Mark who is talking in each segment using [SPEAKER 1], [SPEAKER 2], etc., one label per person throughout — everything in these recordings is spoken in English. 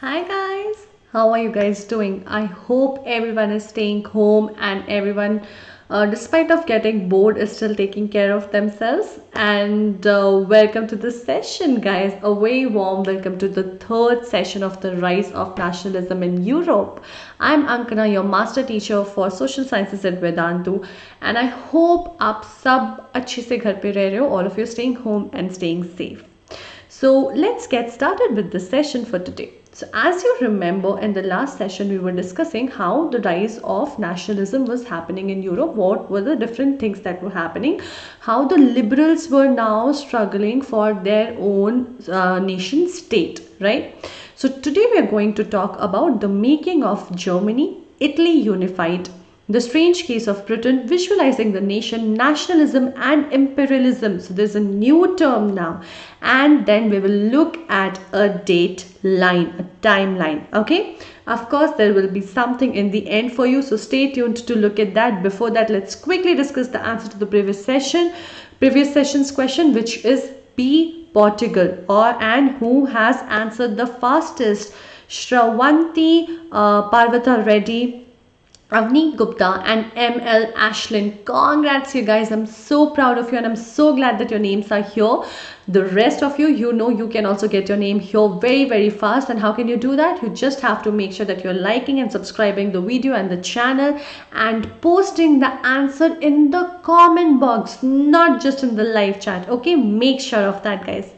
[SPEAKER 1] Hi guys, how are you guys doing? I hope everyone is staying home and everyone, despite of getting bored, is still taking care of themselves. And welcome to the session, guys. A very warm welcome to the third session of the Rise of Nationalism in Europe. I'm Ankana, your master teacher for social sciences at Vedantu, and I hope आप सब अच्छे से घर पे रह रहे हो. All of you staying home and staying safe. So let's get started with the session for today. So as you remember, in the last session we were discussing how the rise of nationalism was happening in Europe, what were the different things that were happening, how the liberals were now struggling for their own nation state, right? So today we are going to talk about the making of Germany, Italy unified, the strange case of Britain, visualizing the nation, nationalism and imperialism. So there's a new term now. And then we will look at a date line, a timeline. Okay. Of course, there will be something in the end for you. So stay tuned to look at that. Before that, let's quickly discuss the answer to the previous session's question, which is B, Portugal, and who has answered the fastest? Shravanti Parvata Reddy, Avneet Gupta and ML Ashlyn. Congrats you guys. I'm so proud of you and I'm so glad that your names are here. The rest of you, you know, you can also get your name here very fast. And how can you do that? You just have to make sure that you're liking and subscribing the video and the channel and posting the answer in the comment box, not just in the live chat. Okay, make sure of that, guys.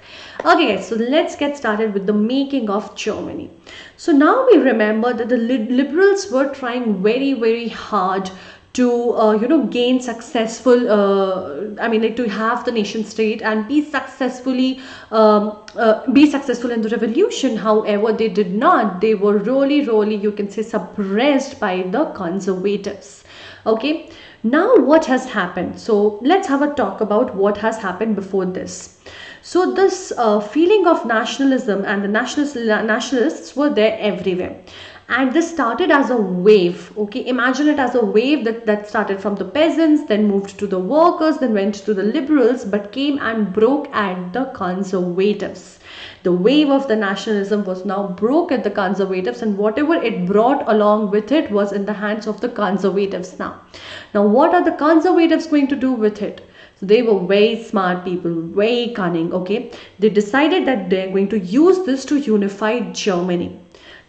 [SPEAKER 1] Okay guys, so let's get started with the making of Germany. So now we remember that the liberals were trying very hard to gain successful to have the nation state and be successful in the revolution. However, they did not. They were really, you can say, suppressed by the conservatives. Okay, now what has happened? So let's have a talk about what has happened before this. So this feeling of nationalism and the nationalists were there everywhere. And this started as a wave. Okay, imagine it as a wave that started from the peasants, then moved to the workers, then went to the liberals, but came and broke at the conservatives. The wave of the nationalism was now broke at the conservatives, and whatever it brought along with it was in the hands of the conservatives now. Now, what are the conservatives going to do with it? So they were very smart people, very cunning, okay? They decided that they're going to use this to unify Germany.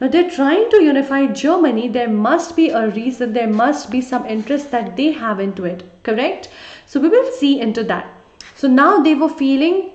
[SPEAKER 1] Now they're trying to unify Germany. There must be a reason, there must be some interest that they have into it, correct? So we will see into that. So now they were feeling,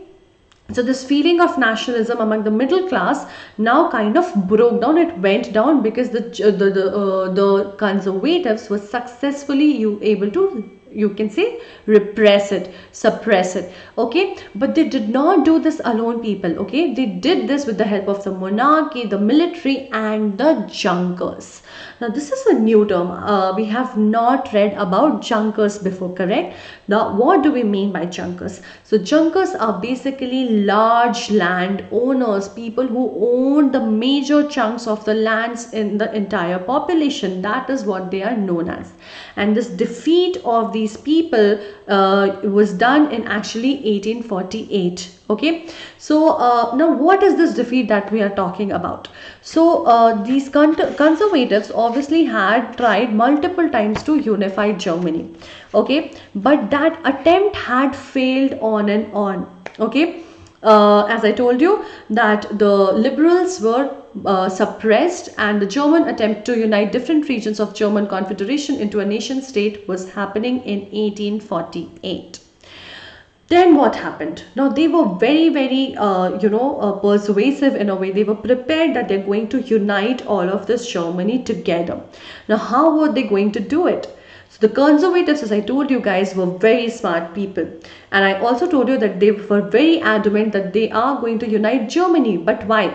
[SPEAKER 1] so this feeling of nationalism among the middle class now kind of broke down. It went down because the conservatives were successfully able to, you can say, repress it, suppress it. Okay, but they did not do this alone, people. Okay, they did this with the help of the monarchy, the military and the junkers. Now this is a new term. We have not read about junkers before, correct? Now what do we mean by junkers? So junkers are basically large land owners, people who own the major chunks of the lands in the entire population. That is what they are known as. And this defeat of these people was done in actually 1848. Okay, so now what is this defeat that we are talking about? So these conservatives obviously had tried multiple times to unify Germany. Okay, but that attempt had failed on and on. Okay, as I told you that the liberals were suppressed, and the German attempt to unite different regions of German Confederation into a nation state was happening in 1848. Then what happened? Now they were very persuasive in a way. They were prepared that they're going to unite all of this Germany together. Now how were they going to do it? So the conservatives, as I told you guys, were very smart people. And I also told you that they were very adamant that they are going to unite Germany. But why?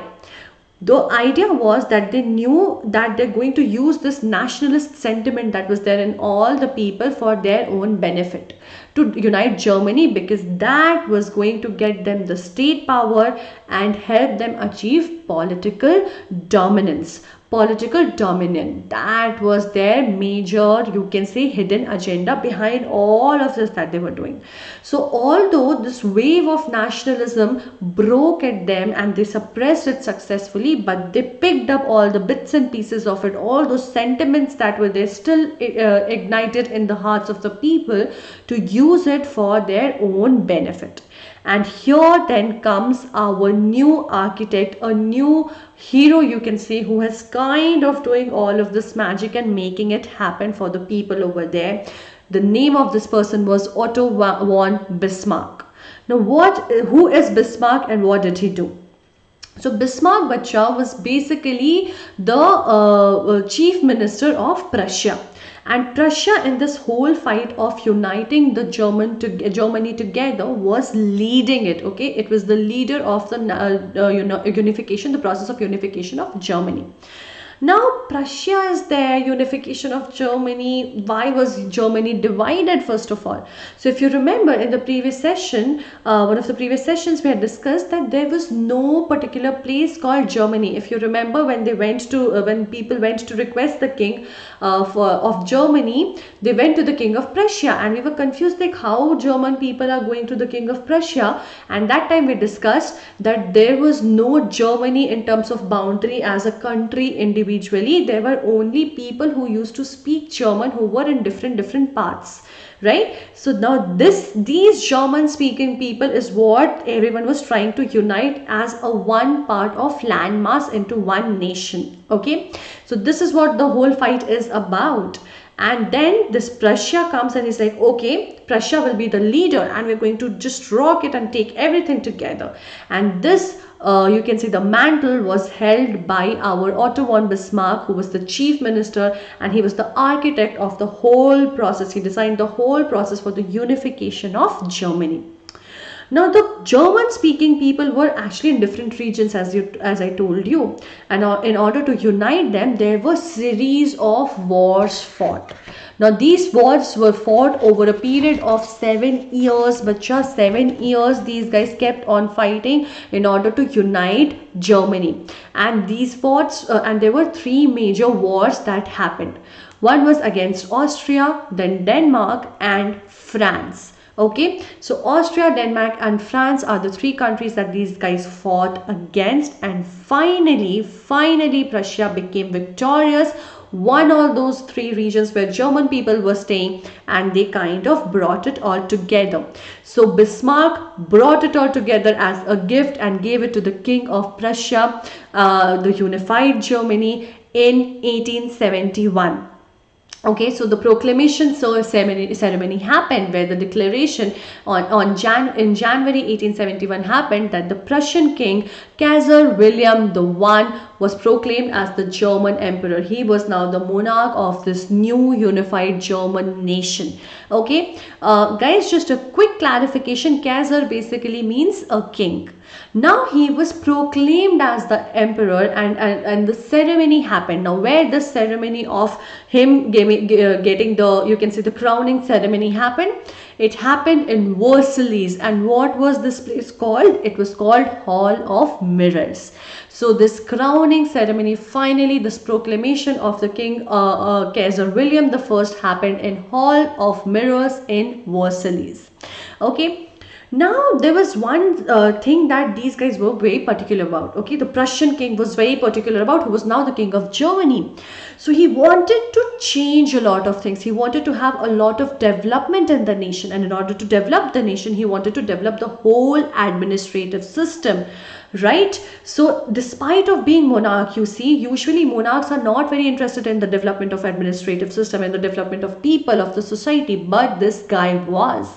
[SPEAKER 1] The idea was that they knew that they're going to use this nationalist sentiment that was there in all the people for their own benefit, to unite Germany, because that was going to get them the state power and help them achieve political dominance. Political dominant, that was their major, you can say, hidden agenda behind all of this that they were doing. So although this wave of nationalism broke at them and they suppressed it successfully, but they picked up all the bits and pieces of it, all those sentiments that were there still ignited in the hearts of the people, to use it for their own benefit. And here then comes our new architect, a new hero, you can say, who has kind of doing all of this magic and making it happen for the people over there. The name of this person was Otto von Bismarck. Now who is Bismarck and what did he do? So Bismarck Bacha was basically the chief minister of Prussia. And Prussia, in this whole fight of uniting the Germany together, was leading it. Okay, it was the leader of the unification, the process of unification of Germany. Now Prussia is there, unification of Germany. Why was Germany divided, first of all? So if you remember in the previous session, one of the previous sessions, we had discussed that there was no particular place called Germany. If you remember, when they went to when people went to request the king of Germany, they went to the king of Prussia, and we were confused like how German people are going to the king of Prussia. And that time we discussed that there was no Germany in terms of boundary as a country individually. There were only people who used to speak German who were in different parts, right? So now these German speaking people is what everyone was trying to unite as a one part of landmass into one nation. Okay, so this is what the whole fight is about. And then this Prussia comes and is like, okay, Prussia will be the leader and we're going to just rock it and take everything together. And this you can see the mantle was held by our Otto von Bismarck, who was the chief minister, and he was the architect of the whole process. He designed the whole process for the unification of Germany. Now the German speaking people were actually in different regions, as I told you, and in order to unite them, there were series of wars fought. Now these wars were fought over a period of 7 years, but just 7 years these guys kept on fighting in order to unite Germany. And these foughts, and there were 3 major wars that happened. One was against Austria, then Denmark and France. Okay, so Austria, Denmark and France are the 3 countries that these guys fought against, and finally Prussia became victorious, won all those 3 regions where German people were staying, and they kind of brought it all together. So Bismarck brought it all together as a gift and gave it to the king of Prussia, the unified Germany, in 1871. Okay, so the proclamation ceremony happened, where the declaration in January 1871 happened that the Prussian king Kaiser William I was proclaimed as the German emperor. He was now the monarch of this new unified German nation. Okay, guys, just a quick clarification. Kaiser basically means a king. Now he was proclaimed as the emperor, and the ceremony happened. Now where the ceremony of him getting the, you can say, the crowning ceremony happened, it happened in Versailles. And what was this place called? It was called Hall of Mirrors. So this crowning ceremony, finally this proclamation of the king Kaiser William I happened in Hall of Mirrors in Versailles. Okay. Now there was one thing that these guys were very particular about. Okay, the Prussian king was very particular about, who was now the king of Germany. So he wanted to change a lot of things. He wanted to have a lot of development in the nation, and in order to develop the nation, he wanted to develop the whole administrative system. Right? So despite of being monarch, you see, usually monarchs are not very interested in the development of administrative system and the development of people of the society, but this guy was.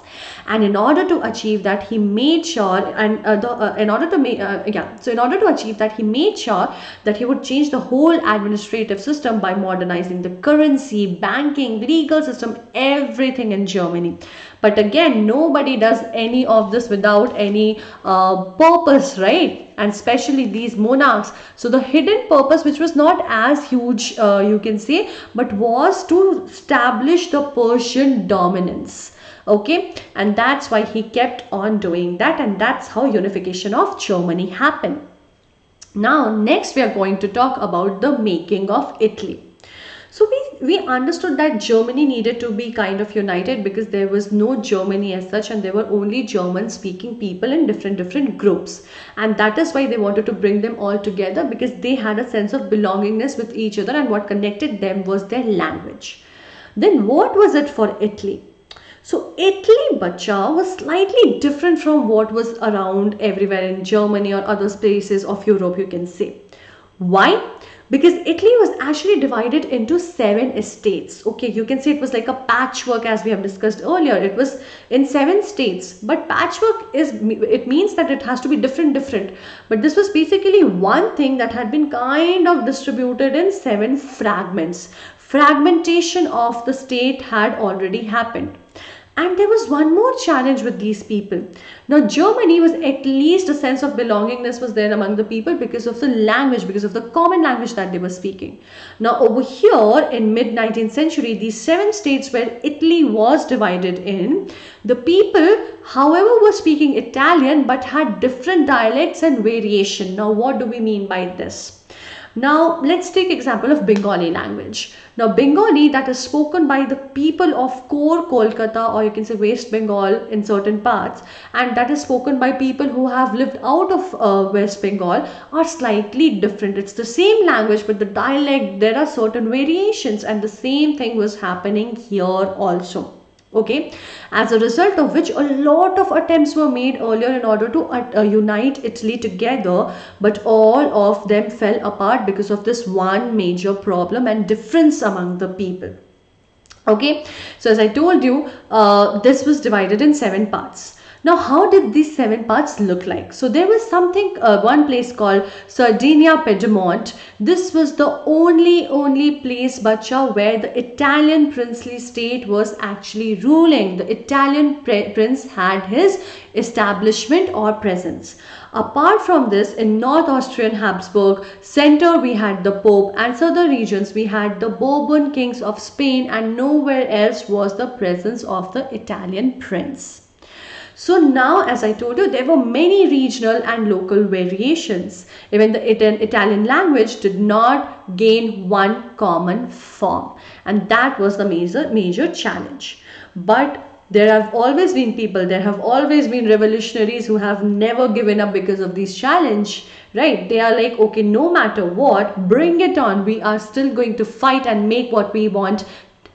[SPEAKER 1] And in order to achieve that, he made sure, and in order to achieve that, he made sure that he would change the whole administrative system by modernizing the currency, banking, legal system, everything in Germany. But again, nobody does any of this without any purpose, right? And especially these monarchs. So the hidden purpose, which was not as huge, you can say, but was to establish the Persian dominance. Okay, and that's why he kept on doing that, and that's how unification of Germany happened. Now, next we are going to talk about the making of Italy. So we understood that Germany needed to be kind of united because there was no Germany as such, and there were only German speaking people in different groups. And that is why they wanted to bring them all together, because they had a sense of belongingness with each other, and what connected them was their language. Then what was it for Italy? So Italy, bacha, was slightly different from what was around everywhere in Germany or other places of Europe, you can say. Why? Because Italy was actually divided into 7 states. Okay, you can say it was like a patchwork, as we have discussed earlier. It was in 7 states, but patchwork it means that it has to be different. But this was basically one thing that had been kind of distributed in 7 fragments. Fragmentation of the state had already happened. And there was one more challenge with these people. Now, Germany was at least a sense of belongingness was there among the people because of the language, because of the common language that they were speaking. Now, over here in mid-19th century, these 7 states where Italy was divided in, the people, however, were speaking Italian but had different dialects and variation. Now, what do we mean by this? Now, let's take example of Bengali language. Now, Bengali that is spoken by the people of core Kolkata, or you can say West Bengal in certain parts, and that is spoken by people who have lived out of West Bengal, are slightly different. It's the same language, but the dialect, there are certain variations, and the same thing was happening here also. Okay, as a result of which a lot of attempts were made earlier in order to unite Italy together, but all of them fell apart because of this one major problem and difference among the people. Okay, so as I told you, this was divided in 7 parts. Now, how did these 7 parts look like? So there was one place called Sardinia Piedmont. This was the only place, bacha, where the Italian princely state was actually ruling. The Italian prince had his establishment or presence. Apart from this, in North Austrian Habsburg center, we had the Pope, and southern regions we had the Bourbon kings of Spain, and nowhere else was the presence of the Italian prince. So now, as I told you, there were many regional and local variations. Even the Italian language did not gain one common form, and that was the major challenge. But there have always been people, there have always been revolutionaries who have never given up because of this challenge, right? They are like, okay, no matter what, bring it on. We are still going to fight and make what we want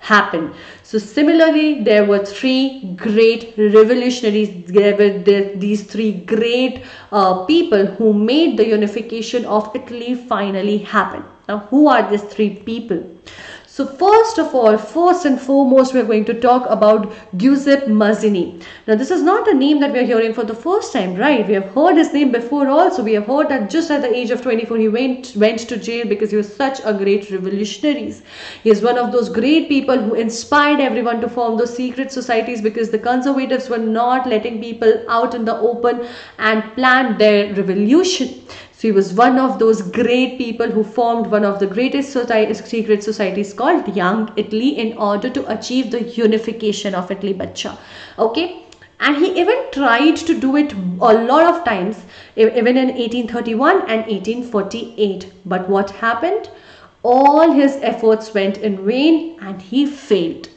[SPEAKER 1] happen. So similarly, there were 3 great revolutionaries. There were these 3 great people who made the unification of Italy finally happen. Now, who are these 3 people? So first and foremost, we are going to talk about Giuseppe Mazzini. Now, this is not a name that we are hearing for the first time, right? We have heard his name before also. We have heard that just at the age of 24, he went to jail because he was such a great revolutionary. He is one of those great people who inspired everyone to form those secret societies because the conservatives were not letting people out in the open and plan their revolution. So he was one of those great people who formed one of the greatest secret societies called Young Italy in order to achieve the unification of Italy, bacha. Okay, and he even tried to do it a lot of times, even in 1831 and 1848. But what happened? All his efforts went in vain and he failed.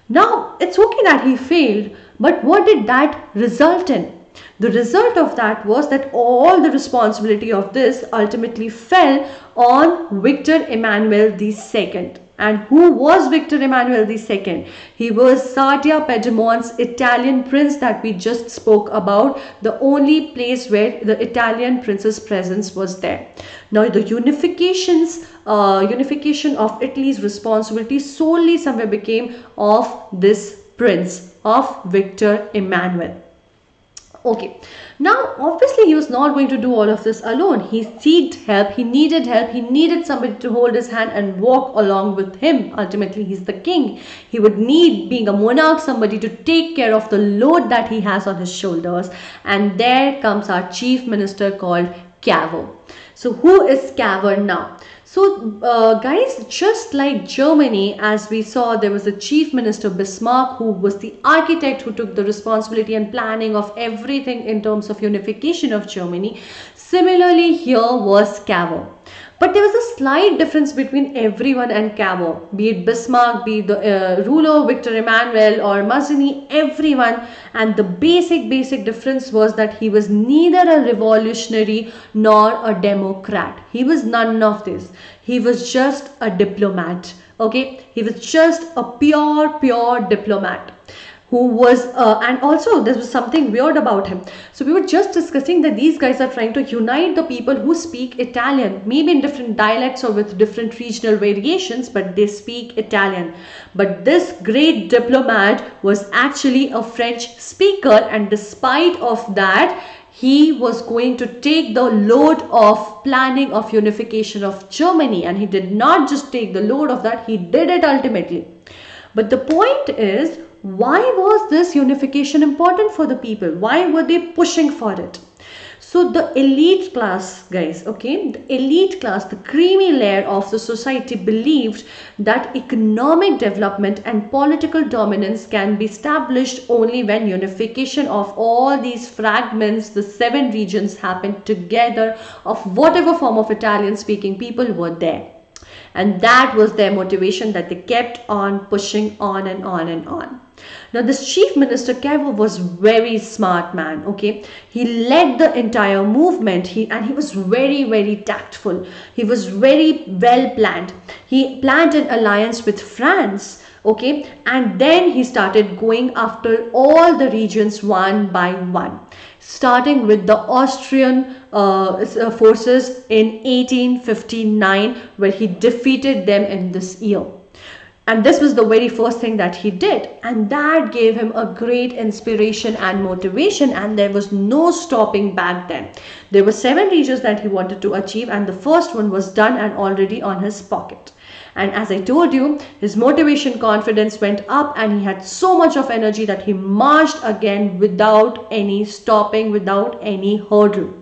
[SPEAKER 1] Now, it's okay that he failed, but what did that result in? The result of that was that all the responsibility of this ultimately fell on Victor Emmanuel II. And who was Victor Emmanuel II? He was Sardia Piedmont's Italian prince that we just spoke about, the only place where the Italian prince's presence was there. Now, the unification of Italy's responsibility solely somewhere became of this prince, of Victor Emmanuel. Okay, now obviously he was not going to do all of this alone. He sought help, he needed somebody to hold his hand and walk along with him. Ultimately, he's the king. He would need, being a monarch, somebody to take care of the load that he has on his shoulders. And there comes our chief minister called Cavour. So who is Cavour now? So guys, just like Germany, as we saw, there was a chief minister, Bismarck, who was the architect who took the responsibility and planning of everything in terms of unification of Germany. Similarly, here was Cavour. But there was a slight difference between everyone and Cavour, be it Bismarck, be it the ruler Victor Emmanuel or Mazzini, everyone. And the basic difference was that he was neither a revolutionary nor a democrat. He was none of this. He was just a diplomat. Okay, he was just a pure diplomat who was and also there was something weird about him. So we were just discussing that these guys are trying to unite the people who speak Italian, maybe in different dialects or with different regional variations, but they speak Italian. But this great diplomat was actually a French speaker, and despite of that, he was going to take the load of planning of unification of Germany, and he did not just take the load of that, he did it ultimately. But the point is, why was this unification important for the people? Why were they pushing for it? So the elite class, guys, okay, the elite class, the creamy layer of the society believed that economic development and political dominance can be established only when unification of all these fragments, the 7 regions, happened together of whatever form of Italian speaking people were there. And that was their motivation, that they kept on pushing on and on and on. Now this chief minister Cavour was very smart man, okay. He led the entire movement, and he was very tactful. He was very well planned. He planned an alliance with France, okay, and then he started going after all the regions one by one, starting with the Austrian forces in 1859, where he defeated them in this year. And this was the very first thing that he did, and that gave him a great inspiration and motivation, and there was no stopping back then. There were 7 regions that he wanted to achieve, and the first one was done and already on his pocket. And as I told you, his motivation, confidence went up, and he had so much of energy that he marched again without any stopping, without any hurdle.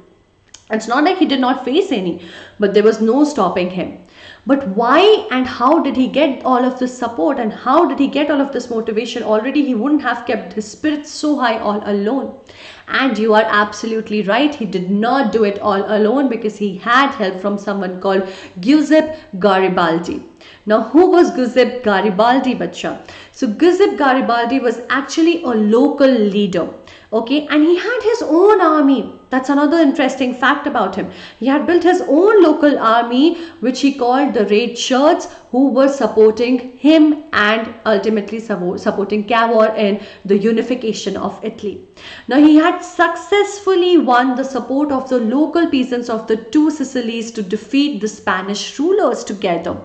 [SPEAKER 1] It's not like he did not face any, but there was no stopping him. But why and how did he get all of this support, and how did he get all of this motivation? Already he wouldn't have kept his spirits so high all alone. And you are absolutely right, he did not do it all alone, because he had help from someone called Giuseppe Garibaldi. Now who was Giuseppe Garibaldi, bacha? So Giuseppe Garibaldi was actually a local leader, okay, and he had his own army. That's another interesting fact about him. He had built his own local army, which he called the Red Shirts, who were supporting him and ultimately supporting Cavour in the unification of Italy. Now he had successfully won the support of the local peasants of the 2 Sicilies to defeat the Spanish rulers together.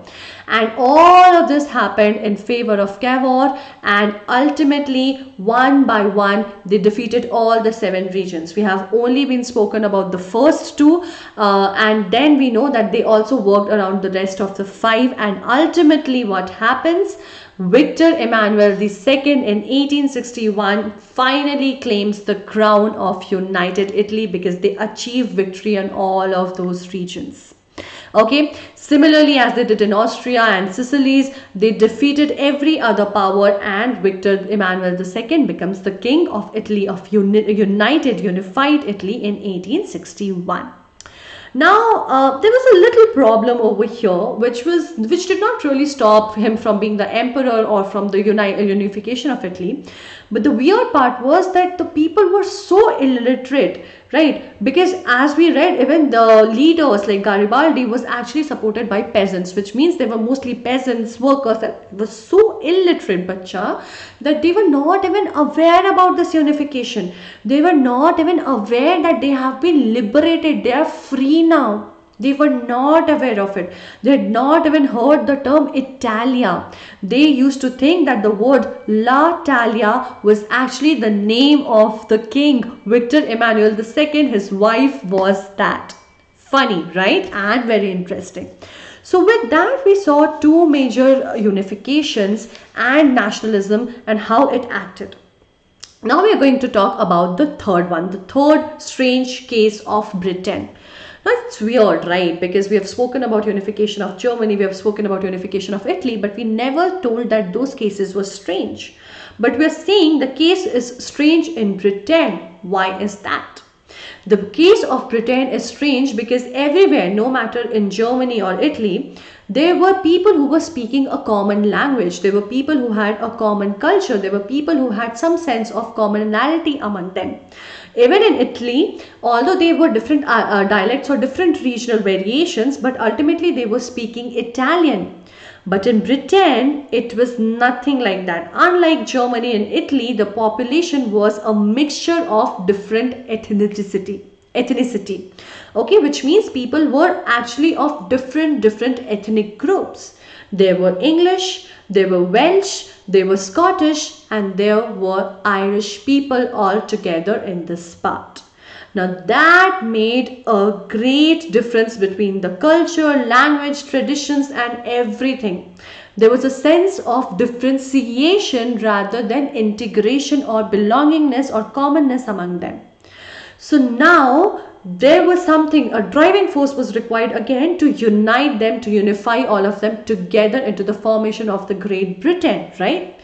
[SPEAKER 1] And all of this happened in favor of Cavour, and ultimately one by one they defeated all the 7 regions. We have only been spoken about the first 2, and then we know that they also worked around the rest of the 5, and ultimately what happens? Victor Emmanuel II in 1861 finally claims the crown of United Italy, because they achieved victory on all of those regions. Okay, similarly as they did in Austria and Sicilies, they defeated every other power, and Victor Emmanuel II becomes the king of Italy, of unified Italy in 1861. Now there was a little problem over here, which did not really stop him from being the emperor or from the unification of Italy. But the weird part was that the people were so illiterate, right? Because as we read, even the leaders like Garibaldi was actually supported by peasants, which means they were mostly peasants, workers that were so illiterate, bacha, that they were not even aware about this unification. They were not even aware that they have been liberated. They are free now. They were not aware of it. They had not even heard the term Italia. They used to think that the word La Talia was actually the name of the king, Victor Emmanuel II. His wife was that. Funny, right? And very interesting. So with that, we saw 2 major unifications and nationalism and how it acted. Now we are going to talk about the third one, the third strange case of Britain. Now it's weird, right? Because we have spoken about unification of Germany, we have spoken about unification of Italy, but we never told that those cases were strange. But we are saying the case is strange in Britain. Why is that? The case of Britain is strange because everywhere, no matter in Germany or Italy, there were people who were speaking a common language. There were people who had a common culture. There were people who had some sense of commonality among them. Even in Italy, although they were different dialects or different regional variations, but ultimately they were speaking Italian. But in Britain, it was nothing like that. Unlike Germany and Italy, the population was a mixture of different ethnicity. Okay, which means people were actually of different ethnic groups. There were English, there were Welsh, there were Scottish, and there were Irish people all together in this part. Now that made a great difference between the culture, language, traditions and everything. There was a sense of differentiation rather than integration or belongingness or commonness among them. So now there was something, a driving force was required again to unite them, to unify all of them together into the formation of the Great Britain, right?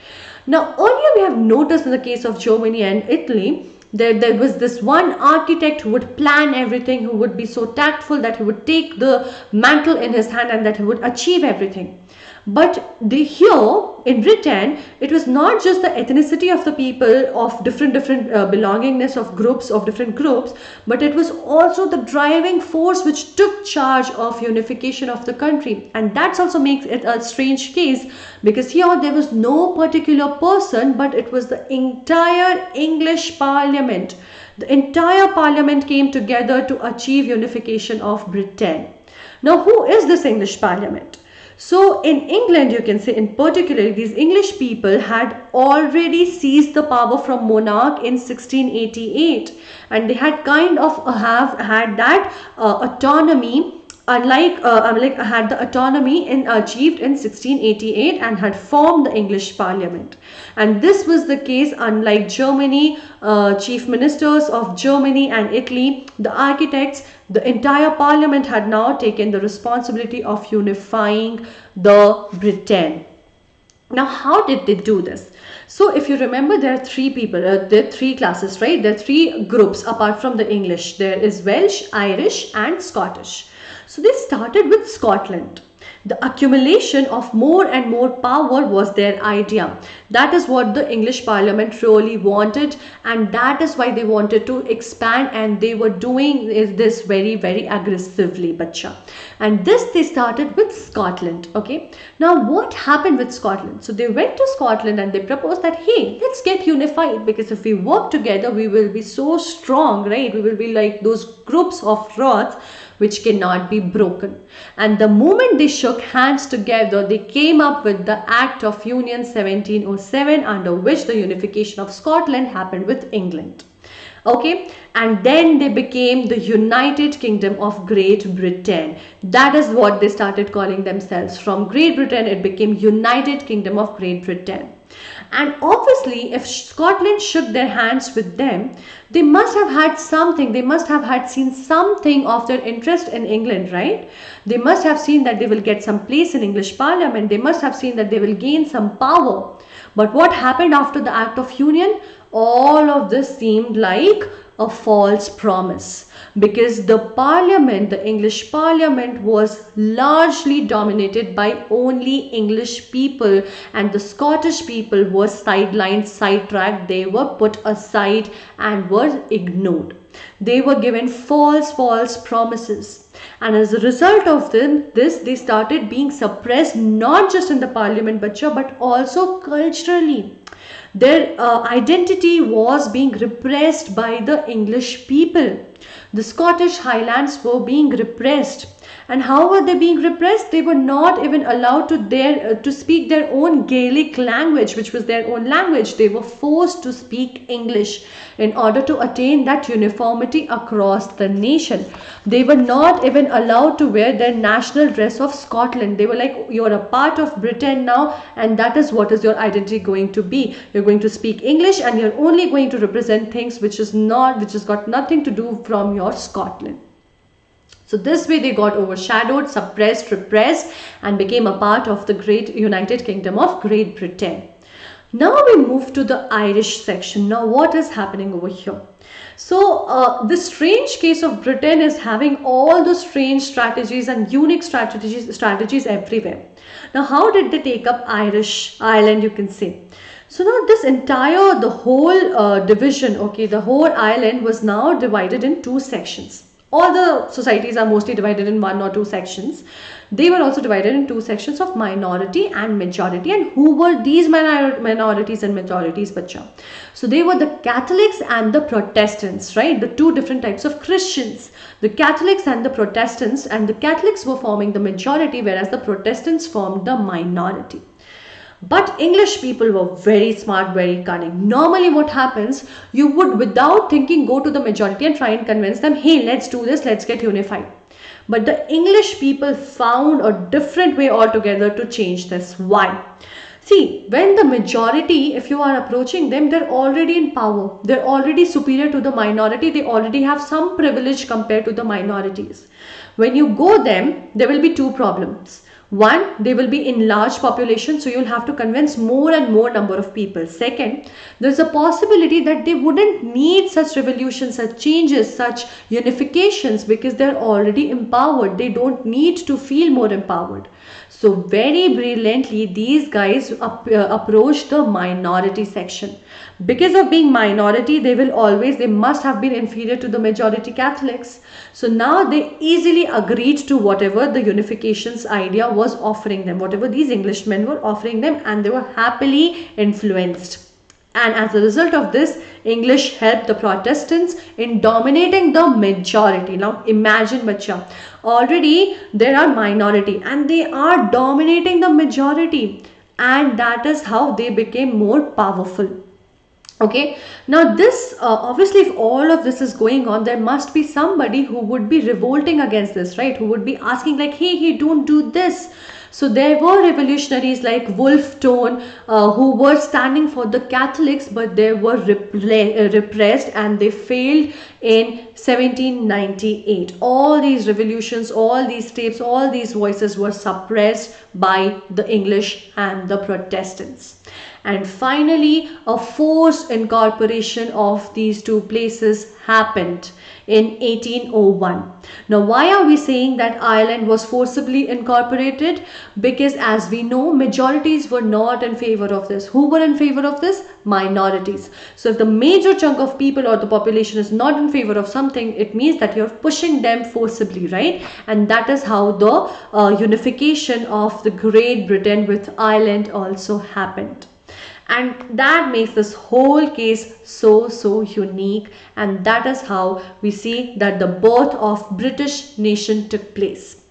[SPEAKER 1] Now earlier we have noticed in the case of Germany and Italy, there was this one architect who would plan everything, who would be so tactful that he would take the mantle in his hand and that he would achieve everything. But here in Britain, it was not just the ethnicity of the people of different belongingness of groups, of different groups, but it was also the driving force which took charge of unification of the country. And that also makes it a strange case, because here there was no particular person, but it was the entire English Parliament. The entire Parliament came together to achieve unification of Britain. Now, who is this English Parliament? So in England, you can say in particular, these English people had already seized the power from monarch in 1688, and they had kind of have had that autonomy, had the autonomy achieved in 1688 and had formed the English Parliament. And this was the case unlike Germany, chief ministers of Germany and Italy, the architects, the entire parliament had now taken the responsibility of unifying the Britain. Now, how did they do this? So, if you remember, there are three people, there are three classes, right? There are three groups apart from the English. There is Welsh, Irish, and Scottish. So, they started with Scotland. The accumulation of more and more power was their idea. That is what the English Parliament really wanted, and that is why they wanted to expand, and they were doing this very aggressively, bacha. And this they started with Scotland. Okay, now what happened with Scotland? So they went to Scotland and they proposed that, hey, let's get unified, because if we work together we will be so strong, right? We will be like those groups of rods which cannot be broken. And the moment they shook hands together, they came up with the Act of Union 1707, under which the unification of Scotland happened with England. Okay, and then they became the United Kingdom of Great Britain. That is what they started calling themselves. From Great Britain, it became United Kingdom of Great Britain. And obviously, if Scotland shook their hands with them, they must have had something, they must have had seen something of their interest in England, right? They must have seen that they will get some place in English Parliament. They must have seen that they will gain some power. But what happened after the Act of Union? All of this seemed like a false promise, because the Parliament, the English Parliament, was largely dominated by only English people, and the Scottish people were sidelined, sidetracked. They were put aside and were ignored. They were given false promises, and as a result of this, they started being suppressed, not just in the Parliament, but also culturally. Their identity was being repressed by the English people. The Scottish Highlands were being repressed. And how were they being repressed? They were not even allowed to speak their own Gaelic language, which was their own language. They were forced to speak English in order to attain that uniformity across the nation. They were not even allowed to wear their national dress of Scotland. They were like, you're a part of Britain now, and that is what is your identity going to be. You're going to speak English, and you're only going to represent things which has got nothing to do from your Scotland. So this way they got overshadowed, suppressed, repressed, and became a part of the great United Kingdom of Great Britain. Now we move to the Irish section. Now what is happening over here? So the strange case of Britain is having all the strange strategies and unique strategies everywhere. Now how did they take up Ireland, you can say? So now this entire, the whole division, okay, the whole island was now divided in two sections. All the societies are mostly divided in one or two sections. They were also divided in two sections of minority and majority. And who were these minorities and majorities, bacha? So they were the Catholics and the Protestants, right? The two different types of Christians. The Catholics and the Protestants, and the Catholics were forming the majority, whereas the Protestants formed the minority. But English people were very smart, very cunning. Normally what happens, you would without thinking go to the majority and try and convince them, hey, let's do this, let's get unified. But the English people found a different way altogether to change this. Why? See, when the majority, if you are approaching them, they're already in power. They're already superior to the minority. They already have some privilege compared to the minorities. When you go them, there will be two problems. One, they will be in large population, so you'll have to convince more and more number of people. Second, there's a possibility that they wouldn't need such revolutions, such changes, such unifications, because they're already empowered. They don't need to feel more empowered. So very brilliantly, these guys approach the minority section. Because of being minority, they must have been inferior to the majority Catholics. So now they easily agreed to whatever the unifications idea was offering them, whatever these Englishmen were offering them, and they were happily influenced. And as a result of this, English helped the Protestants in dominating the majority. Now imagine, bacha, already there are minority and they are dominating the majority, and that is how they became more powerful. Okay, now this obviously, if all of this is going on, there must be somebody who would be revolting against this, right? Who would be asking like, hey, don't do this. So there were revolutionaries like Wolfe Tone who were standing for the Catholics, but they were repressed and they failed in 1798. All these revolutions, all these tapes, all these voices were suppressed by the English and the Protestants. And finally, a forced incorporation of these two places happened in 1801. Now, why are we saying that Ireland was forcibly incorporated? Because as we know, majorities were not in favor of this. Who were in favor of this? Minorities. So if the major chunk of people or the population is not in favor of something, it means that you're pushing them forcibly, right? And that is how the unification of the Great Britain with Ireland also happened. And that makes this whole case so unique, and that is how we see that the birth of British nation took place.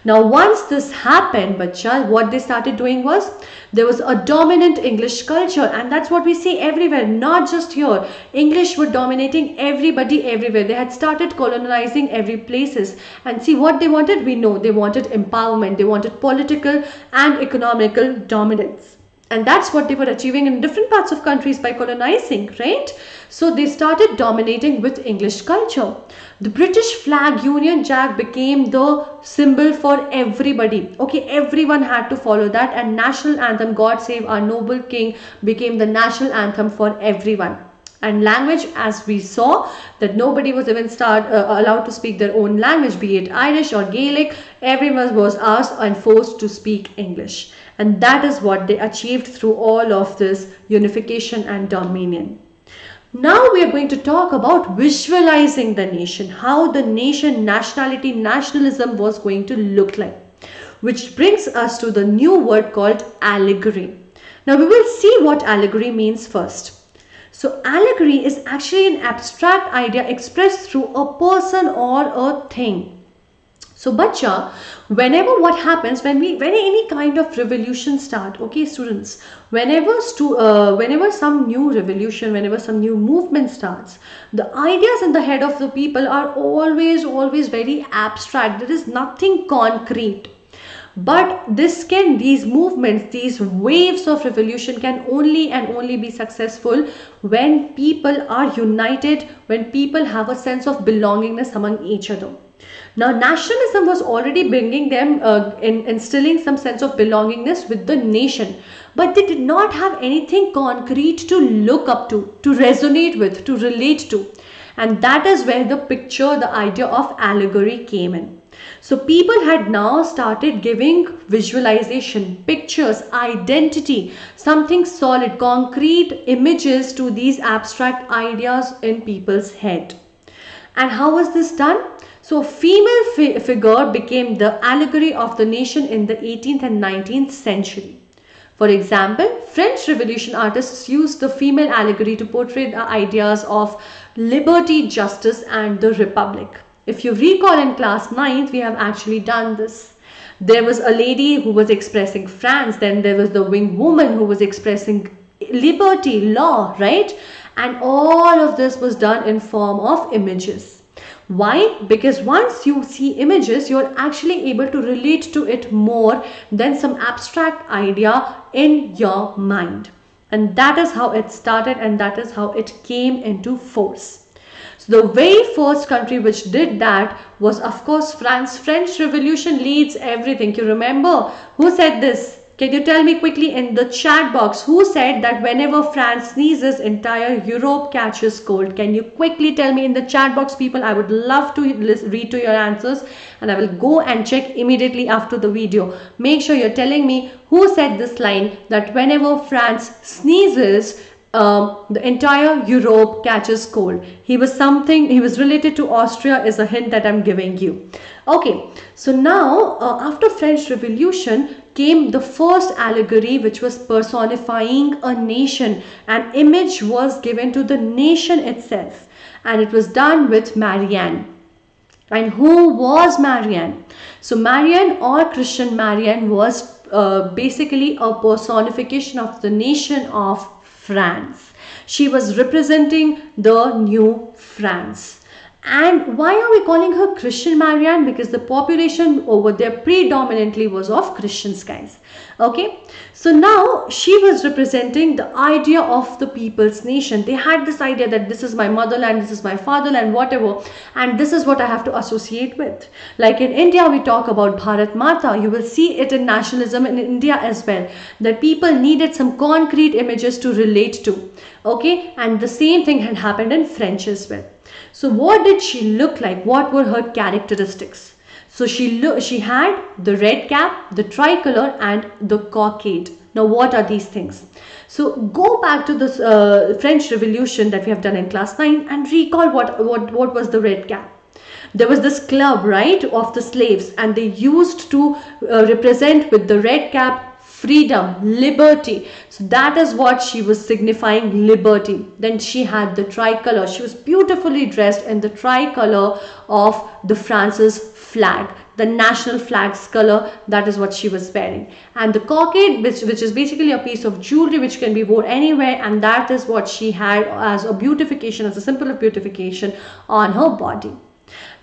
[SPEAKER 1] Now once this happened, bacha, what they started doing was, there was a dominant English culture, and that's what we see everywhere, not just here. English were dominating everybody everywhere. They had started colonizing every places, and see what they wanted, we know they wanted empowerment, they wanted political and economical dominance. And that's what they were achieving in different parts of countries by colonizing, right? So they started dominating with English culture. The British flag, Union Jack, became the symbol for everybody. Okay, everyone had to follow that, and national anthem, God Save Our Noble King, became the national anthem for everyone. And language, as we saw, that nobody was even allowed to speak their own language, be it Irish or Gaelic. Everyone was asked and forced to speak English. And that is what they achieved through all of this unification and dominion. Now we are going to talk about visualizing the nation, how the nation, nationality, nationalism was going to look like, which brings us to the new word called allegory. Now we will see what allegory means first. So allegory is actually an abstract idea expressed through a person or a thing. So bacha, whenever what happens, when any kind of revolution start, okay students, whenever some new revolution, whenever some new movement starts, the ideas in the head of the people are always very abstract. There is nothing concrete. But these movements, these waves of revolution can only be successful when people are united, when people have a sense of belongingness among each other. Now, nationalism was already bringing them, instilling some sense of belongingness with the nation, but they did not have anything concrete to look up to resonate with, to relate to. And that is where the picture, the idea of allegory came in. So people had now started giving visualization, pictures, identity, something solid, concrete images to these abstract ideas in people's head. And how was this done? So female figure became the allegory of the nation in the 18th and 19th century. For example, French Revolution artists used the female allegory to portray the ideas of liberty, justice, and the republic. If you recall, in class 9th, we have actually done this. There was a lady who was expressing France, then there was the winged woman who was expressing liberty, law, right? And all of this was done in form of images. Why? Because once you see images, you're actually able to relate to it more than some abstract idea in your mind. And that is how it started, and that is how it came into force. So the very first country which did that was, of course, France. French Revolution leads everything. You remember who said this? Can you tell me quickly in the chat box who said that whenever France sneezes, entire Europe catches cold? Can you quickly tell me in the chat box, people? I would love to read to your answers, and I will go and check immediately after the video. Make sure you're telling me who said this line, that whenever France sneezes, the entire Europe catches cold. He was related to Austria, is a hint that I'm giving you. Okay, so now after French Revolution came the first allegory, which was personifying a nation. An image was given to the nation itself, and it was done with Marianne. And who was Marianne? So Marianne, or Christian Marianne, was basically a personification of the nation of France. She was representing the new France. And why are we calling her Christian Marianne? Because the population over there predominantly was of Christians, guys. Okay, so now she was representing the idea of the people's nation. They had this idea that this is my motherland, this is my fatherland, whatever, and this is what I have to associate with. Like in India, we talk about Bharat Mata. You will see it in nationalism in India as well, that people needed some concrete images to relate to. Okay, and the same thing had happened in French as well. So what did she look like? What were her characteristics? So she had the red cap, the tricolor, and the cockade. Now what are these things? So go back to this French Revolution that we have done in class 9 and recall what was the red cap. There was this club, right, of the slaves, and they used to represent with the red cap freedom, liberty. So that is what she was signifying, liberty. Then she had the tricolor. She was beautifully dressed in the tricolor of the France's flag, the national flag's color. That is what she was wearing. And the cockade, which is basically a piece of jewelry which can be worn anywhere, and that is what she had as a beautification, as a symbol of beautification on her body.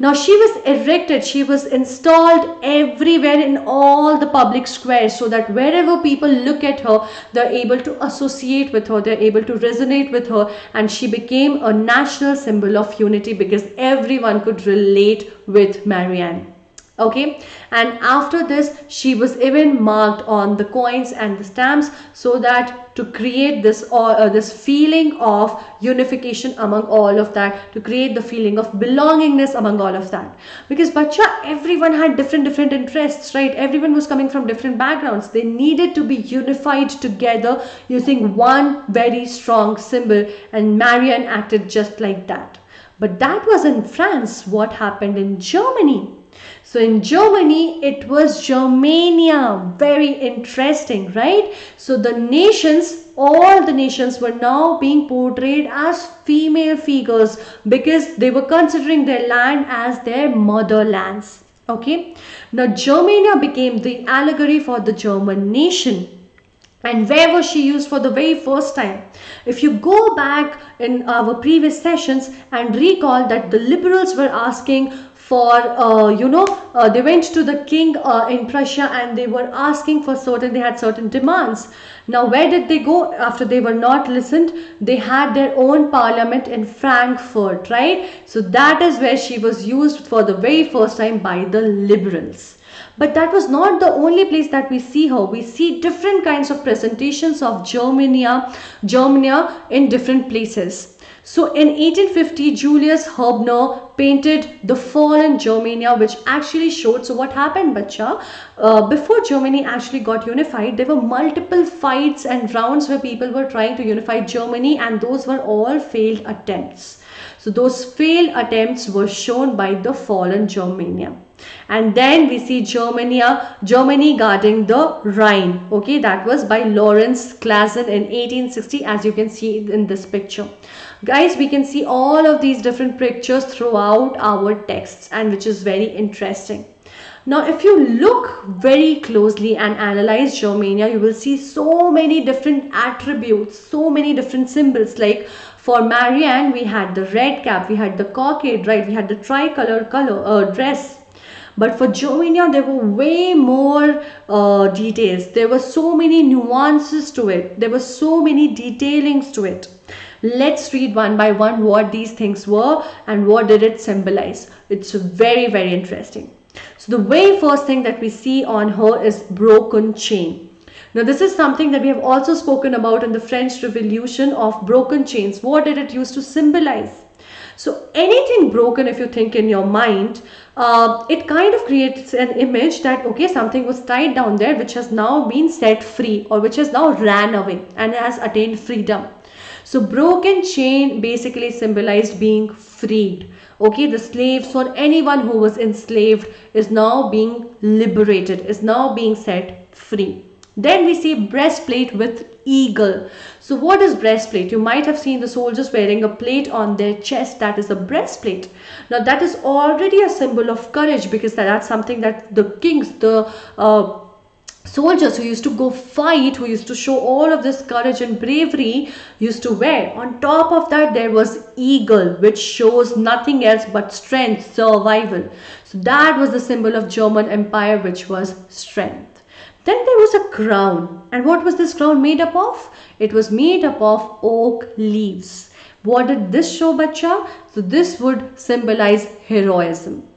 [SPEAKER 1] Now she was erected, she was installed everywhere in all the public squares, so that wherever people look at her, they're able to associate with her, they're able to resonate with her, and she became a national symbol of unity because everyone could relate with Marianne. Okay, and after this she was even marked on the coins and the stamps, so that to create this this feeling of unification among all of that, to create the feeling of belongingness among all of that. Because bacha, everyone had different interests, right? Everyone was coming from different backgrounds. They needed to be unified together using one very strong symbol, and Marianne acted just like that. But that was in France. What happened in Germany? So in Germany, it was Germania. Very interesting, right? So the nations, all the nations were now being portrayed as female figures because they were considering their land as their motherlands. Okay. Now Germania became the allegory for the German nation. And where was she used for the very first time? If you go back in our previous sessions and recall that the liberals were asking for they went to the king in Prussia, and they were asking for certain, they had certain demands. Now where did they go after they were not listened? They had their own parliament in Frankfurt, right? So that is where she was used for the very first time by the liberals. But that was not the only place that we see her. We see different kinds of presentations of Germania in different places. So in 1850, Julius Hubner painted the fallen Germania, which actually showed, so what happened, bacha, before Germany actually got unified, there were multiple fights and rounds where people were trying to unify Germany, and those were all failed attempts. So those failed attempts were shown by the fallen Germania. And then we see Germany guarding the Rhine. Okay, that was by Lawrence Classen in 1860, as you can see in this picture. Guys, we can see all of these different pictures throughout our texts, and which is very interesting. Now, if you look very closely and analyze Germania, you will see so many different attributes, so many different symbols. Like for Marianne, we had the red cap, we had the cockade, right? We had the tricolor dress. But for Germania, there were way more details. There were so many nuances to it. There were so many detailings to it. Let's read one by one what these things were and what did it symbolize. It's very, very interesting. So the very first thing that we see on her is broken chain. Now this is something that we have also spoken about in the French Revolution of broken chains. What did it use to symbolize? So anything broken, if you think in your mind, it kind of creates an image that, okay, something was tied down there which has now been set free, or which has now ran away and has attained freedom. So broken chain basically symbolized being freed. Okay, the slaves or anyone who was enslaved is now being liberated, is now being set free. Then we see breastplate with eagle. So what is breastplate? You might have seen the soldiers wearing a plate on their chest. That is a breastplate. Now that is already a symbol of courage, because that's something that the kings, the soldiers who used to go fight, who used to show all of this courage and bravery, used to wear. On top of that, there was eagle, which shows nothing else but strength, survival. So that was the symbol of German Empire, which was strength. Then there was a crown. And what was this crown made up of? It was made up of oak leaves. What did this show, bacha? So this would symbolize heroism.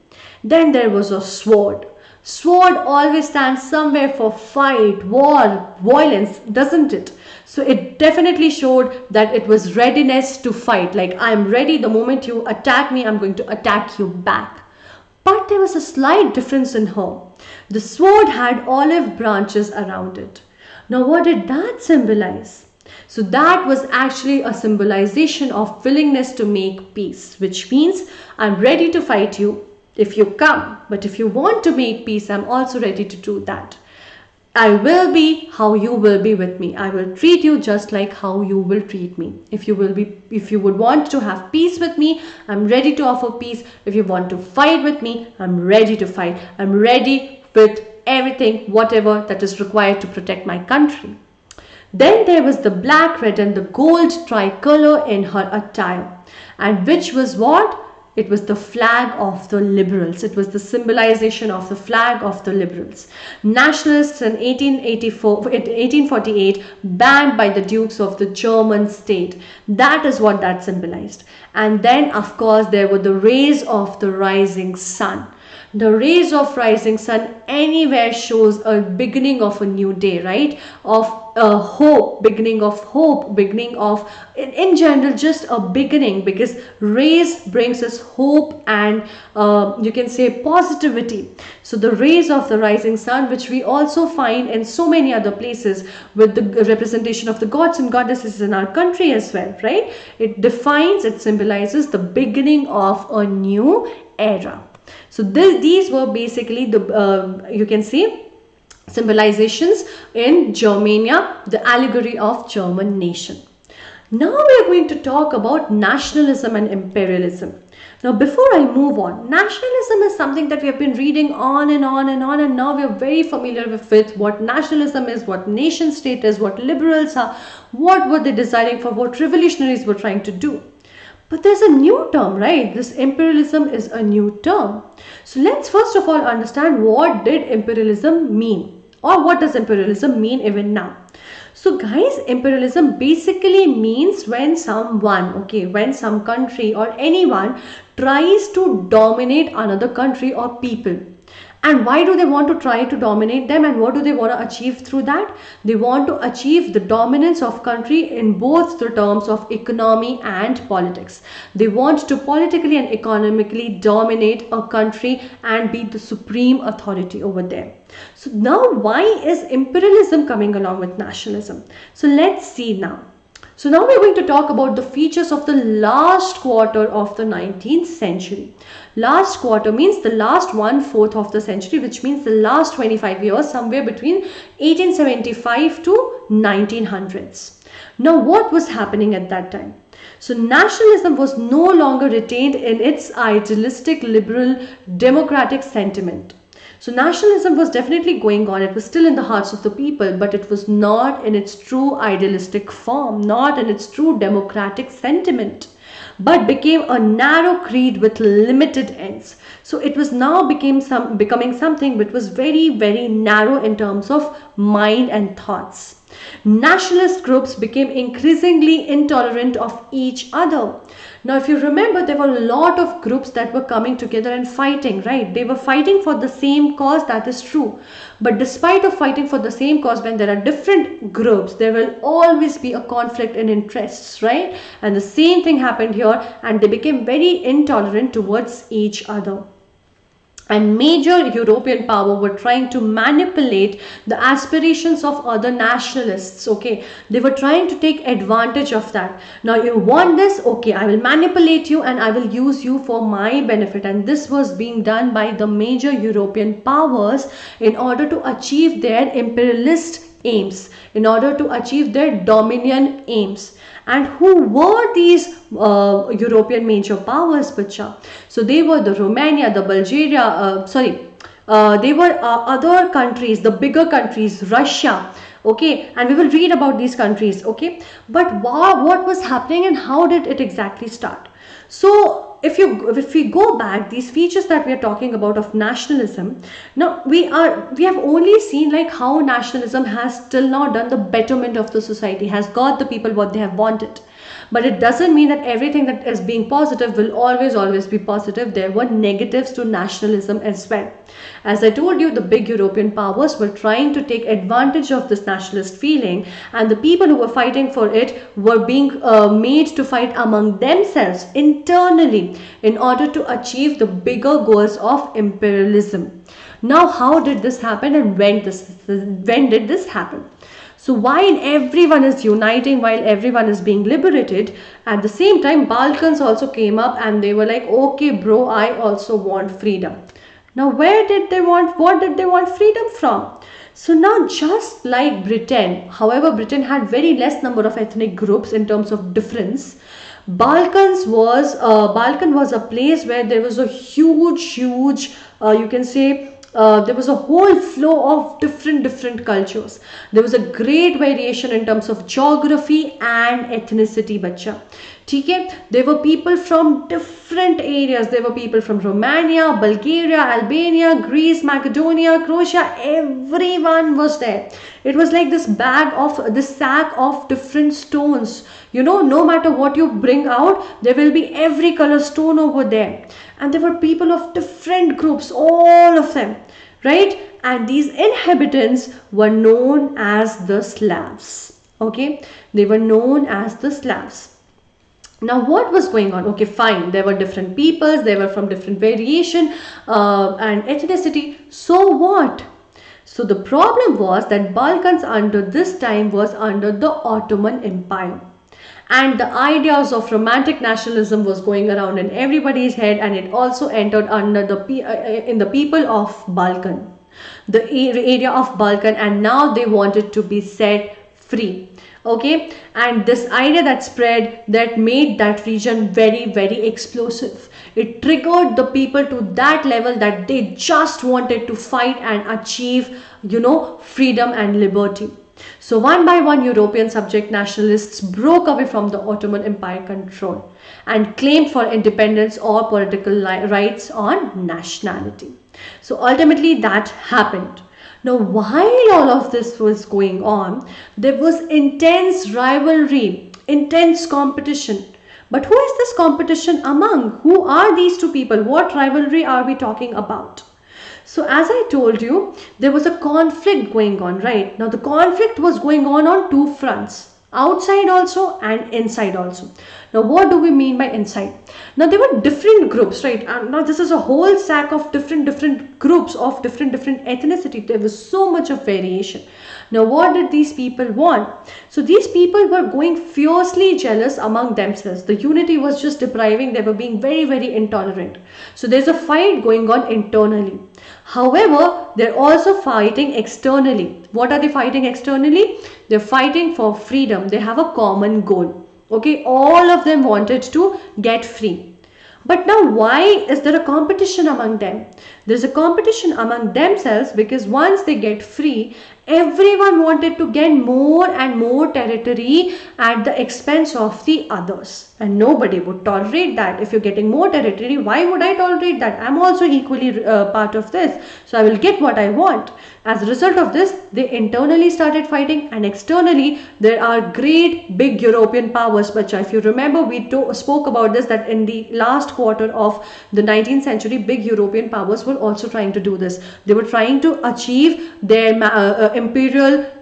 [SPEAKER 1] Then there was a sword. Sword always stands somewhere for fight, war, violence, doesn't it? So it definitely showed that it was readiness to fight. Like, I'm ready, the moment you attack me, I'm going to attack you back. But there was a slight difference in her. The sword had olive branches around it. Now what did that symbolize? So that was actually a symbolization of willingness to make peace, which means I'm ready to fight you if you come, but if you want to make peace, I'm also ready to do that. I will be how you will be with me. I will treat you just like how you will treat me. If you would want to have peace with me, I'm ready to offer peace. If you want to fight with me, I'm ready to fight. I'm ready with everything, whatever that is required to protect my country. Then there was the black, red and the gold tricolor in her attire. And which was what? It was the flag of the liberals. It was the symbolization of the flag of the liberals. Nationalists in 1848 banned by the dukes of the German state. That is what that symbolized. And then, of course, there were the rays of the rising sun. The rays of rising sun anywhere shows a beginning of a new day, right? Of hope, beginning of hope, beginning of, in general, just a beginning, because rays brings us hope and you can say positivity. So the rays of the rising sun, which we also find in so many other places with the representation of the gods and goddesses in our country as well, right? It defines, it symbolizes the beginning of a new era. So these were basically the, you can see, symbolizations in Germania, the allegory of German nation. Now we are going to talk about nationalism and imperialism. Now before I move on, nationalism is something that we have been reading on and on and on, and now we are very familiar with what nationalism is, what nation state is, what liberals are, what were they desiring for, what revolutionaries were trying to do. But there's a new term, right? This imperialism is a new term. So let's first of all understand what did imperialism mean, or what does imperialism mean even now. So guys, imperialism basically means when someone, okay, when some country or anyone tries to dominate another country or people. And why do they want to try to dominate them, and what do they want to achieve through that? They want to achieve the dominance of country in both the terms of economy and politics. They want to politically and economically dominate a country and be the supreme authority over there. So now why is imperialism coming along with nationalism? So let's see now. So now we're going to talk about the features of the last quarter of the 19th century. Last quarter means the last 1/4 of the century, which means the last 25 years, somewhere between 1875 to 1900s. Now what was happening at that time? So nationalism was no longer retained in its idealistic, liberal, democratic sentiment. So nationalism was definitely going on. It was still in the hearts of the people, but it was not in its true idealistic form, not in its true democratic sentiment, but became a narrow creed with limited ends. So it was now becoming something which was very, very narrow in terms of mind and thoughts. Nationalist groups became increasingly intolerant of each other. Now, if you remember, there were a lot of groups that were coming together and fighting, right? They were fighting for the same cause, that is true. But despite of fighting for the same cause, when there are different groups, there will always be a conflict in interests, right? And the same thing happened here, and they became very intolerant towards each other. And major European power were trying to manipulate the aspirations of other nationalists. Okay, they were trying to take advantage of that. Now you want this, okay, I will manipulate you and I will use you for my benefit. And this was being done by the major European powers in order to achieve their imperialist aims, in order to achieve their dominion aims. And who were these European major powers, Bacha? So they were the Romania, the Bulgaria, they were other countries, the bigger countries, Russia. Okay, and we will read about these countries. Okay, but what was happening and how did it exactly start? So if we go back, these features that we are talking about of nationalism, now we have only seen like how nationalism has till now done the betterment of the society, has got the people what they have wanted. But it doesn't mean that everything that is being positive will always be positive. There were negatives to nationalism as well. As I told you, the big European powers were trying to take advantage of this nationalist feeling, and the people who were fighting for it were being made to fight among themselves internally in order to achieve the bigger goals of imperialism. Now, how did this happen, and when did this happen? So while everyone is uniting, while everyone is being liberated, at the same time Balkans also came up and they were like, okay bro, I also want freedom. Now what did they want freedom from? So now, just like Britain, however Britain had very less number of ethnic groups in terms of difference, Balkan was a place where there was a huge you can say there was a whole flow of different cultures. There was a great variation in terms of geography and ethnicity, bacha. Okay? There were people from different areas. There were people from Romania, Bulgaria, Albania, Greece, Macedonia, Croatia. Everyone was there. It was like this sack of different stones. You know, no matter what you bring out, there will be every color stone over there. And there were people of different groups, all of them, right? And these inhabitants were known as the Slavs. Okay, they were known as the Slavs. Now what was going on? Okay, fine, there were different peoples, they were from different variation and ethnicity. So what? So the problem was that Balkans under this time was under the Ottoman Empire. And the ideas of romantic nationalism was going around in everybody's head, and it also entered under in the people of Balkan, the area of Balkan, and now they wanted to be set free. Okay, and this idea that spread, that made that region very explosive. It triggered the people to that level that they just wanted to fight and achieve, you know, freedom and liberty. So one by one, European subject nationalists broke away from the Ottoman Empire control and claimed for independence or political rights on nationality. So ultimately that happened. Now, while all of this was going on, there was intense rivalry, intense competition. But who is this competition among? Who are these two people? What rivalry are we talking about? So as I told you, there was a conflict going on, right? Now the conflict was going on two fronts, outside also and inside also. Now what do we mean by inside? Now there were different groups, right? Now this is a whole sack of different groups of different ethnicity. There was so much of variation. Now what did these people want? So these people were going fiercely jealous among themselves. The unity was just depriving. They were being very intolerant. So there's a fight going on internally. However, they're also fighting externally. What are they fighting externally? They're fighting for freedom. They have a common goal. Okay, all of them wanted to get free. But now why is there a competition among them? There's a competition among themselves because once they get free, everyone wanted to gain more and more territory at the expense of the others. And nobody would tolerate that. If you're getting more territory, why would I tolerate that? I'm also equally part of this. So I will get what I want. As a result of this, they internally started fighting, and externally there are great big European powers. But if you remember, we spoke about this, that in the last quarter of the 19th century, big European powers were also trying to do this. They were trying to achieve their imperialistic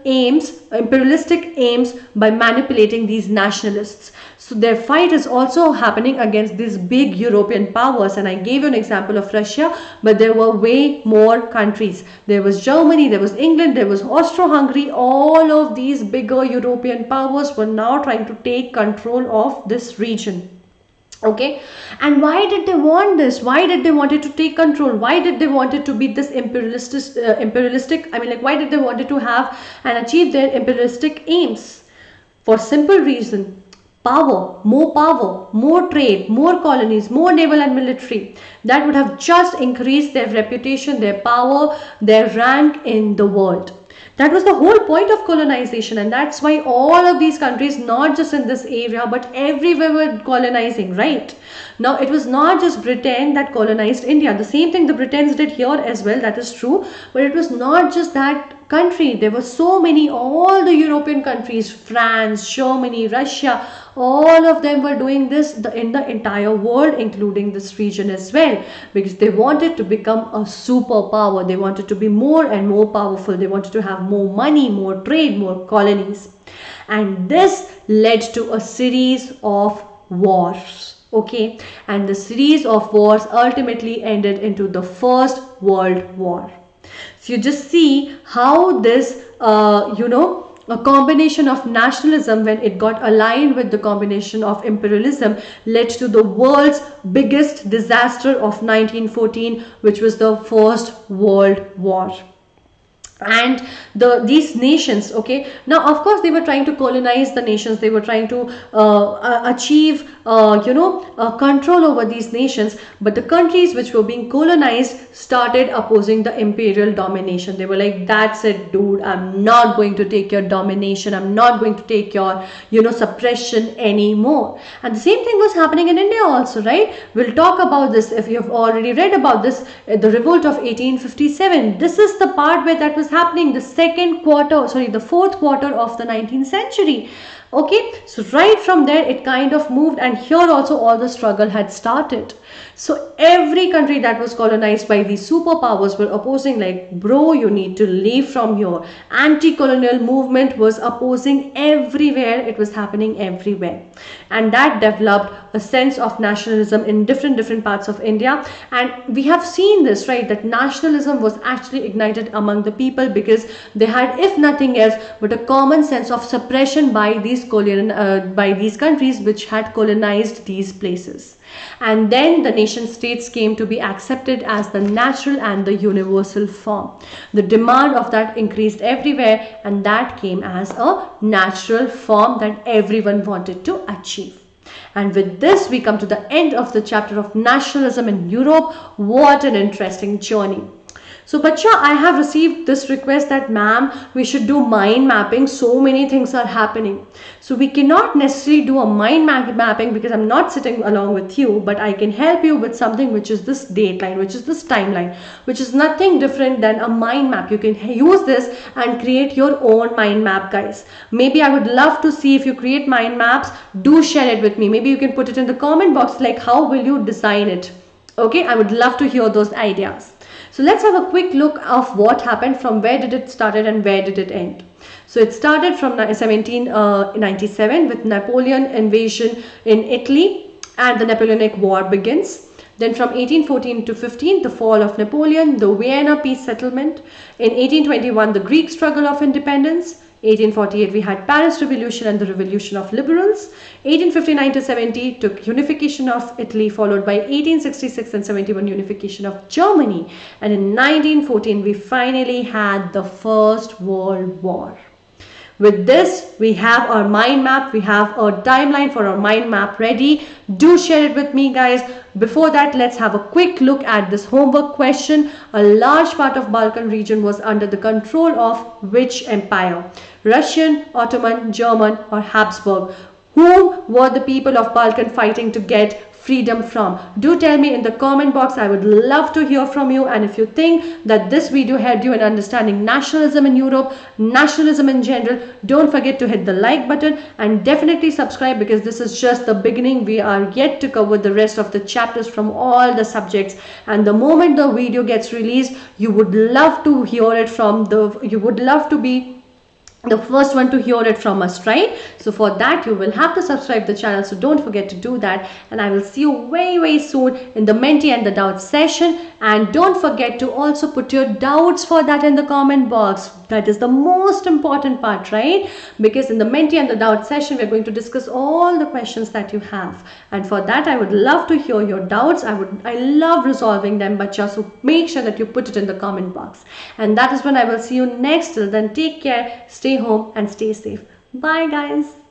[SPEAKER 1] aims by manipulating these nationalists. So their fight is also happening against these big European powers, and I gave you an example of Russia, but there were way more countries. There was Germany, there was England, there was Austro-Hungary. All of these bigger European powers were now trying to take control of this region. Okay, and why did they want this? Why did they wanted to take control? Why did they wanted to be this imperialistic? I mean, like, why did they wanted to have and achieve their imperialistic aims? For simple reason. Power, more trade, more colonies, more naval and military. That would have just increased their reputation, their power, their rank in the world. That was the whole point of colonization, and that's why all of these countries, not just in this area but everywhere, were colonizing, right? Now it was not just Britain that colonized India. The same thing the Britons did here as well, that is true, but it was not just that country. There were so many, all the European countries, France, Germany, Russia, all of them were doing this in the entire world, including this region as well, because they wanted to become a superpower. They wanted to be more and more powerful. They wanted to have more money, more trade, more colonies. And this led to a series of wars. Okay, and the series of wars ultimately ended into the First World War. So you just see how this, a combination of nationalism, when it got aligned with the combination of imperialism, led to the world's biggest disaster of 1914, which was the First World War. And these nations, okay, now of course they were trying to colonize the nations. They were trying to achieve control over these nations, but the countries which were being colonized started opposing the imperial domination. They were like, that's it, dude, I'm not going to take your domination, I'm not going to take your suppression anymore. And the same thing was happening in India also, right? We'll talk about this. If you have already read about this, the revolt of 1857, this is the part where that was happening, the fourth quarter of the 19th century. Okay, so right from there it kind of moved, and here also all the struggle had started. So every country that was colonized by these superpowers were opposing, like, bro, you need to leave from here. Anti-colonial movement was opposing everywhere. It was happening everywhere, and that developed a sense of nationalism in different parts of India. And we have seen this, right, that nationalism was actually ignited among the people because they had, if nothing else, but a common sense of suppression by these countries which had colonized these places. And then the nation states came to be accepted as the natural and the universal form. The demand of that increased everywhere, and that came as a natural form that everyone wanted to achieve. And with this, we come to the end of the chapter of nationalism in Europe. What an interesting journey. So bacha, I have received this request that ma'am, we should do mind mapping. So many things are happening. So we cannot necessarily do a mind mapping because I'm not sitting along with you, but I can help you with something which is this dateline, which is this timeline, which is nothing different than a mind map. You can use this and create your own mind map, guys. Maybe I would love to see if you create mind maps. Do share it with me. Maybe you can put it in the comment box, like how will you design it? Okay, I would love to hear those ideas. So let's have a quick look of what happened, from where did it started and where did it end. So it started from 1797 with Napoleon invasion in Italy, and the Napoleonic War begins. Then from 1814 to 15, the fall of Napoleon, the Vienna peace settlement. In 1821, the Greek struggle of independence. 1848, we had Paris Revolution and the Revolution of Liberals. 1859 to 70 took unification of Italy, followed by 1866 and 71 unification of Germany. And in 1914, we finally had the First World War. With this, we have our mind map, we have a timeline for our mind map ready. Do share it with me, guys. Before that, let's have a quick look at this homework question. A large part of Balkan region was under the control of which empire? Russian, Ottoman, German, or Habsburg? Whom were the people of Balkan fighting to get freedom from? Do tell me in the comment box. I would love to hear from you. And if you think that this video helped you in understanding nationalism in Europe, nationalism in general, don't forget to hit the like button and definitely subscribe, because this is just the beginning. We are yet to cover the rest of the chapters from all the subjects, and the moment the video gets released, you would love to hear it from you would love to be the first one to hear it from us, right? So for that, you will have to subscribe the channel, so don't forget to do that. And I will see you very soon in the Menti and the Doubts session. And don't forget to also put your doubts for that in the comment box. That is the most important part, right? Because in the Menti and the Doubts session, we're going to discuss all the questions that you have, and for that I would love to hear your doubts. I love resolving them, bacha, so make sure that you put it in the comment box. And that is when I will see you next. Till then, take care, stay home and stay safe. Bye guys.